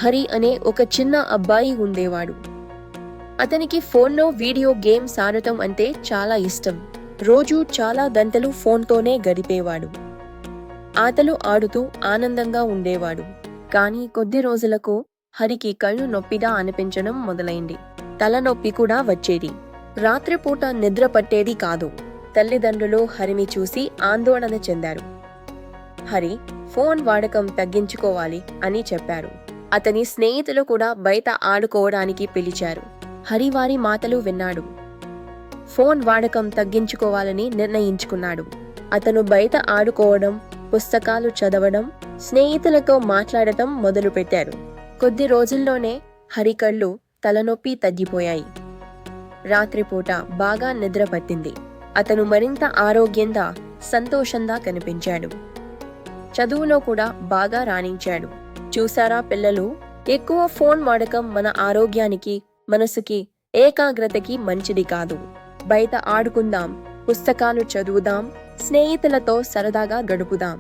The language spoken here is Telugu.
హరి అనే ఒక చిన్న అబ్బాయి ఉండేవాడు. అతనికి ఫోన్లో వీడియో గేమ్స్ ఆడటం అంటే చాలా ఇష్టం. రోజూ చాలా గంటలు ఫోన్తోనే గడిపేవాడు. ఆటలు ఆడుతూ ఆనందంగా ఉండేవాడు. కానీ కొద్ది రోజులకు హరికి కళ్ళు నొప్పిగా అనిపించడం మొదలైంది. తలనొప్పి కూడా వచ్చేది. రాత్రిపూట నిద్ర పట్టేది కాదు. తల్లిదండ్రులు హరిని చూసి ఆందోళన చెందారు. హరి ఫోన్ వాడకం తగ్గించుకోవాలి అని చెప్పారు. అతని స్నేహితులు కూడా బయట ఆడుకోవడానికి పిలిచారు. హరి వారి మాటలు విన్నాడు. ఫోన్ వాడకం తగ్గించుకోవాలని నిర్ణయించుకున్నాడు. అతను బయట ఆడుకోవడం, పుస్తకాలు చదవడం, స్నేహితులతో మాట్లాడటం మొదలుపెట్టారు. కొద్ది రోజుల్లోనే హరి కళ్ళు, తలనొప్పి తగ్గిపోయాయి. రాత్రిపూట బాగా నిద్ర పట్టింది. అతను మరింత ఆరోగ్యంగా, సంతోషంగా కనిపించాడు. చదువులో కూడా బాగా రాణించాడు. చూసారా పిల్లలు, ఎక్కువ ఫోన్ వాడకం మన ఆరోగ్యానికి, మనసుకి, ఏకాగ్రతకి మంచిది కాదు. బయట ఆడుకుందాం, పుస్తకాలు చదువుదాం, స్నేహితులతో సరదాగా గడుపుదాం.